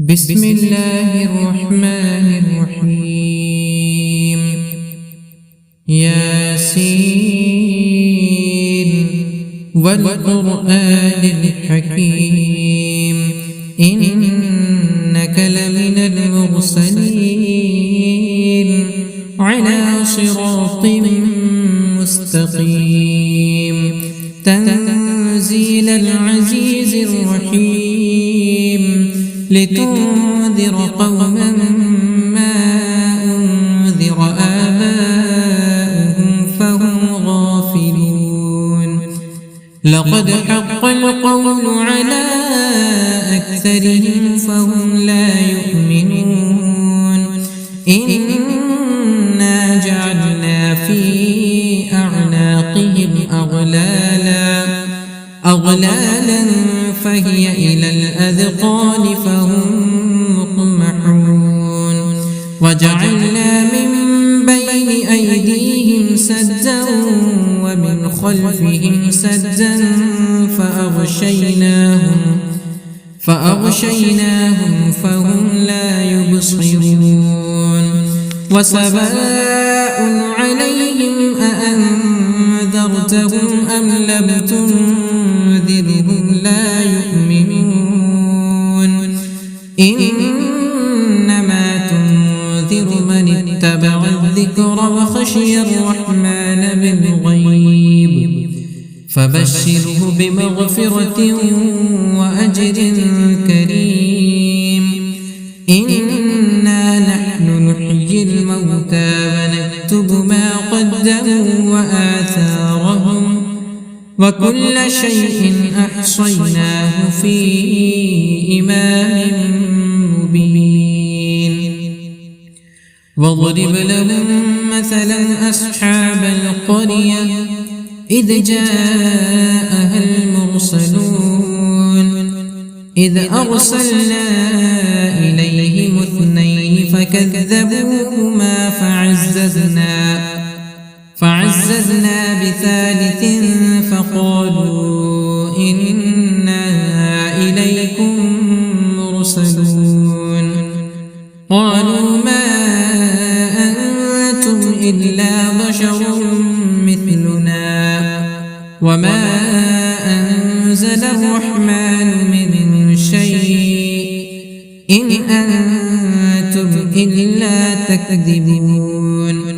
بسم الله الرحمن الرحيم ياسين والقرآن الحكيم إنك لمن المرسلين على صراط مستقيم تنزيل العزيز الرحيم لتنذر قوما ما أنذر آباؤهم فهم غافلون لقد حق القول على أكثرهم فهم لا يؤمنون إنا جعلنا في أعناقهم أغلالا فهي إلى الأذقان فهم مقمحون وجعلنا من بين أيديهم سدا ومن خلفهم سدا فأغشيناهم فهم لا يبصرون وسواء عليهم أأنذرتهم أم لم تنذرهم لا يؤمنون إنما تنذر من اتبع الذكر وخشي الرحمن بالغيب فبشره بمغفرة وأجر كريم إنا نحن نحيي الموتى ونكتب ما قدموا وآثارهم وكل شيء أحصيناه في إمام مبين واضرب لهم مثلا أصحاب القرية إذ جاءها المرسلون إذ أرسلنا إليهم اثنين فكذبوهما فعززنا بثالث فقالوا إنا إليكم مرسلون قالوا ما أنتم إلا بشر مثلنا وما أنزل الرحمن من شيء إن أنتم إلا تكذبون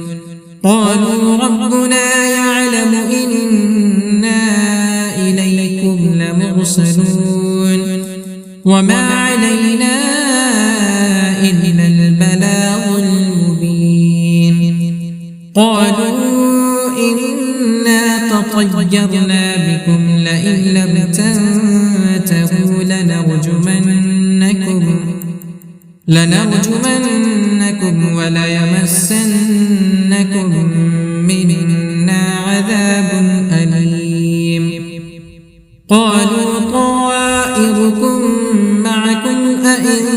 قالوا ربنا يعلم إنا إليكم لمرسلون وما علينا إلا البلاغ المبين قالوا إنا تطيرنا بكم لئن لم تنتهوا لنرجمنكم وليمسنكم منا عذاب أليم قالوا طائركم معكم أئن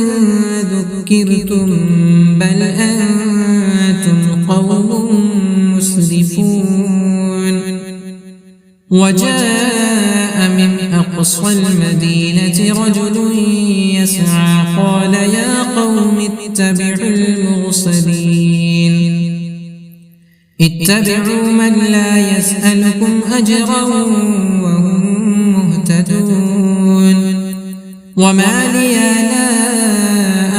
ذكرتم بل أنتم قوم مسرفون وجاء من أقصى المدينة رجل يسعى قال يا قوم اتبعوا المرسلين اتبعوا من لا يسألكم أجرا وهم مهتدون وما لي لا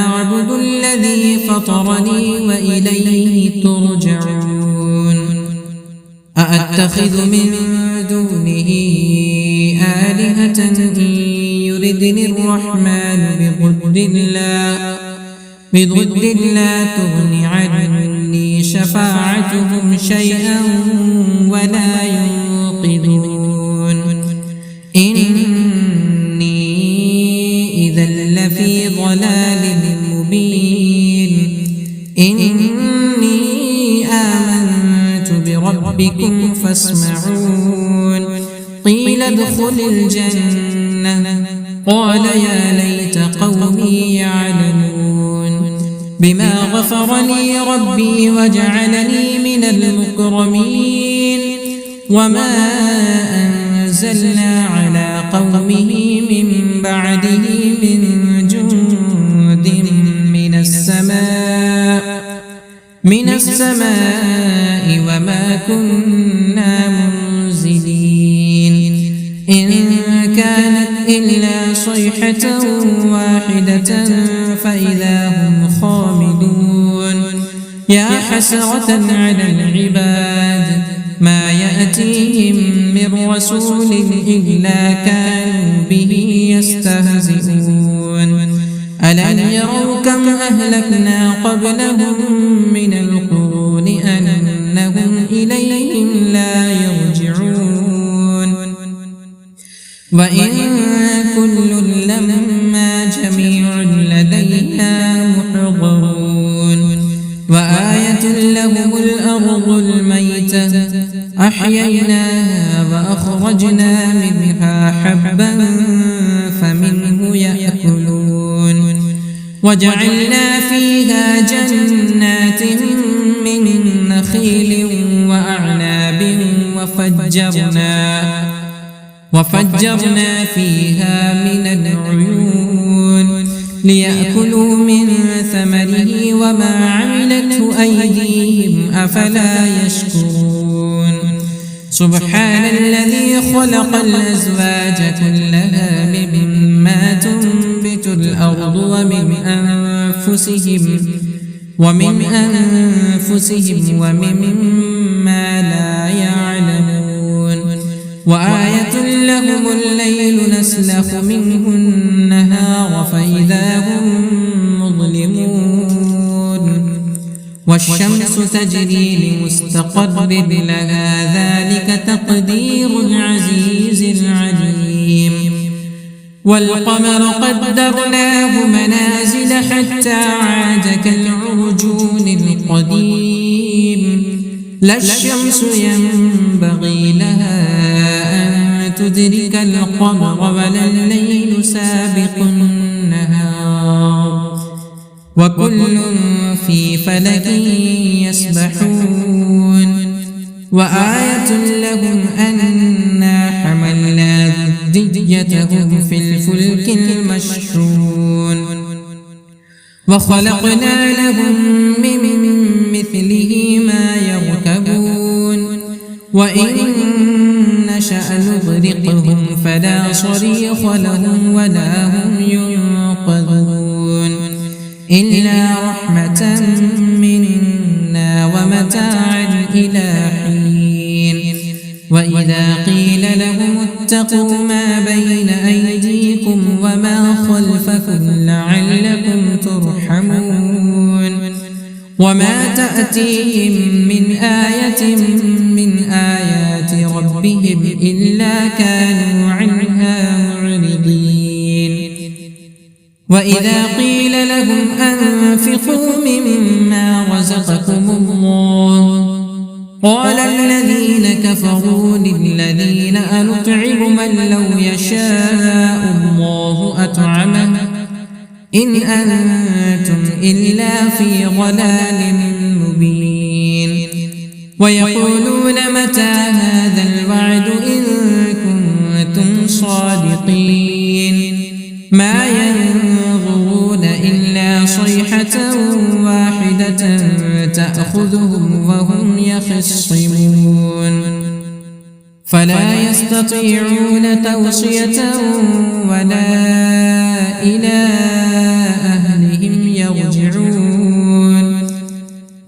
أعبد الذي فطرني وإليه ترجعون أأتخذ من دونه آلهة إن يردني الرحمن بضد لا تغن عني شفاعتهم شيئا ولا ينقذون إني إذا لفي ضلال مبين إني آمنت بربكم فاسمعون قيل ادخل الجنة قال يا ليت قومي يعلمون بما غفر لي ربي وجعلني من المكرمين وما أنزلنا على قومه من بعده من جند من السماء وما كنا منزلين إن كانت إلا صيحة واحدة فإذا هم خامدون يا حسرة على العباد ما يأتيهم من رسول إلا كانوا به يستهزئون ألم يروا كم أهلكنا قبلهم من القرون أنهم إليهم لا يرجعون وإن كل لما جميع لدينا محضرون وآية لهم الأرض الميتة أحييناها وأخرجنا منها حبا فمنه يأكلون وجعلنا فيها جنات من نخيل وأعناب وفجرنا فيها من العيون ليأكلوا من ثمره وما عملته أيديهم أفلا يشكرون سبحان الذي خلق الأزواج كلها مما تنبت الأرض ومن أنفسهم ومما لا يعلمون وآية لهم الليل نسلخ منه النهار فإذا هم مظلمون والشمس تجري لمستقر لها ذلك تقدير العزيز العليم والقمر قدرناه منازل حتى عاد كالعرجون القديم لا الشمس ينبغي لها أن تدرك القمر ولا الليل سابق النهار وكل في فلك يسبحون وآية لهم أنا حملنا ذريتهم في الفلك المشحون وخلقنا لهم من مثله ما يركبون وإن نشأ نغرقهم فلا صريخ لهم ولا هم ينقذون إلا رحمة منا ومتاعا إلى حين وإذا قيل لهم اتقوا ما بين أيديكم وما خلفكم لعلكم ترحمون وما تأتيهم من آية من آيات ربهم إلا كانوا عنها معرضين وإذا قيل لهم أنفقوا مما رزقكم الله قال الذين كفروا للذين أنطعم من لو يشاء الله أطعمه إن أنتم إلا في ضلال مبين ويقولون متى هذا الوعد إن كنتم صادقين ما ينظرون إلا صيحة واحدة تأخذهم وهم يخصمون فلا يستطيعون توصية ولا إلى أهلهم يرجعون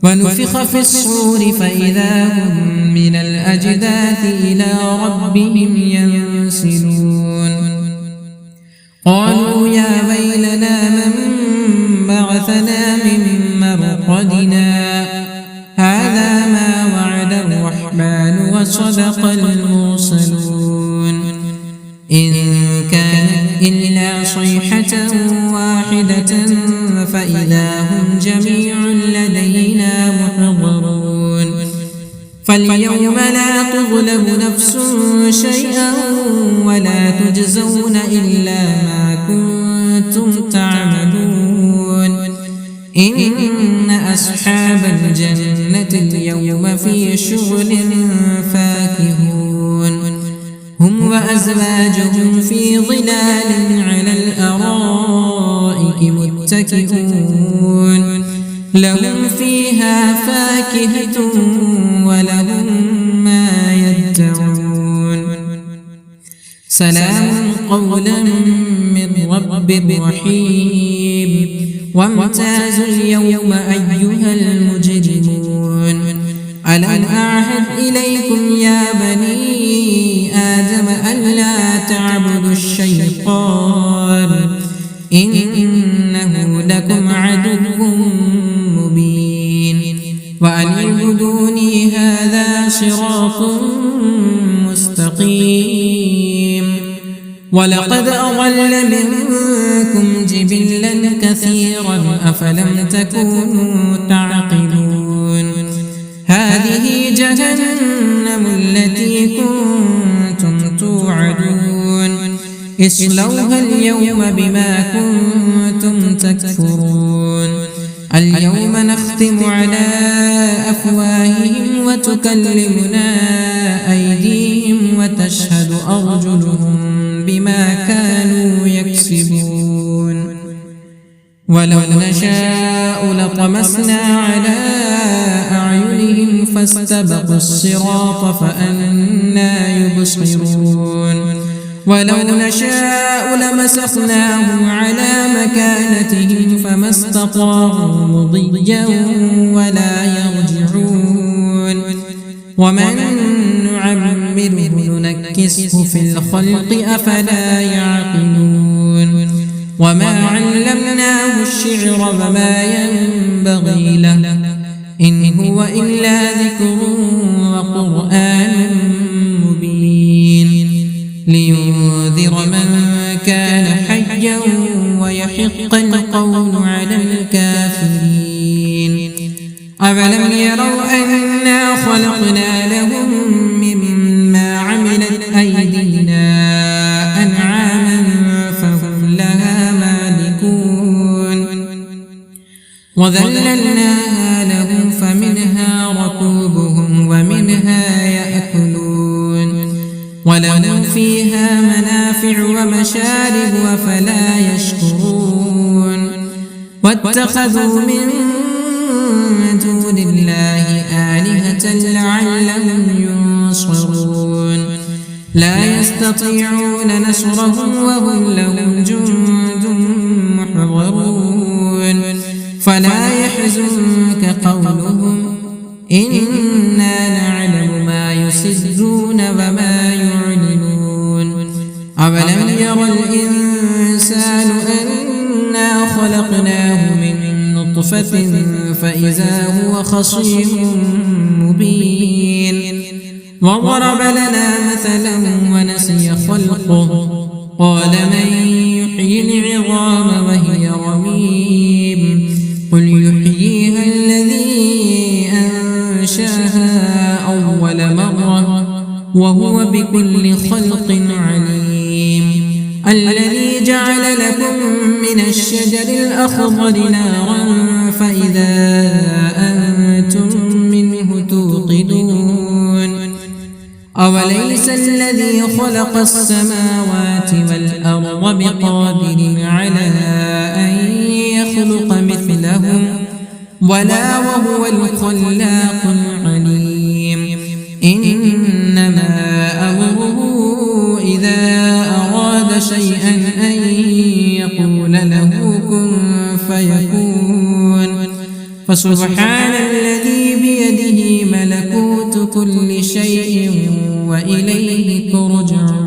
ونفخ في الصور فإذا هم من الأجداث إلى ربهم ينسلون قالوا يا ويلنا من بعثنا من مرقدنا هذا ما وعد الرحمن وصدق المرسلون إن كانت إلا صيحة واحدة فإذا هم جميع لدينا محضرون فاليوم لا تظلم نفس شيئا ولا تجزون إلا ما كنتم تعملون إن أصحاب الجنة اليوم في شغل فاكهون هم وأزواجهم في ظلال على الأرائك متكئون لهم فيها فاكهة ولهم ما يدعون سلام قولا من رب رحيم وامتازوا اليوم أيها المجرمون ألم أعهد إليكم يا بني آدم ألا تعبدوا الشيطان إنه لكم عدو مبين وأن اعبدوني هذا صراط مستقيم ولقد أضل منكم جبلا كثيرا أفلم تكونوا تعقلون هذه جهنم التي كنتم توعدون اصلوها اليوم بما كنتم تكفرون اليوم نختم على أفواههم وتكلمنا أيديهم وتشهد أرجلهم بما كانوا يكسبون ولو نشاء لطمسنا على أعينهم فاستبقوا الصراط فأنى يبصرون ولو نشاء لمسخناهم على مكانتهم فما استطاعوا مضيا ولا يرجعون ومن نعمره ننكسه في الخلق أفلا يعقلون وما علمناه الشعر وما ينبغي له إن هو إلا ذكر وقرآن مبين لينذر من كان حيا ويحق القول على الكافرين أفلم يروا أنا خلقنا لهم مما عملت أيدينا أنعاما فهم لها مالكون وذللناها لهم فمنها ركوبهم ومنها يأكلون ولهم فيها منافع ومشارب أفلا يشكرون واتخذوا من دون الله آلهة لعلهم ينصرون لا يستطيعون نصرهم وهم لهم جند محضرون فلا يحزنك قولهم إنا نعلم ما يسرون وما يعلنون أولم ير الإنسان أنا خلقناه من نطفة فإذا هو خصيم مبين وضرب لنا مثلا ونسي خلقه قال من يحيي العظام وهي رميم قل يحييها الذي أنشاها أول مرة وهو بكل خلق عليم الذي جعل لكم من الشجر الأخضر نارا فإذا أنتم منه توقدون أوليس الذي خلق السماوات والأرض بقادر على أن يخلق مثلهم ولا وهو الخلاق العليم إنما أمره إذا أراد شيئا أن يقول له كن فيكون فسبحان الذي بيده ملكوت كل شيء وإليه ترجعون.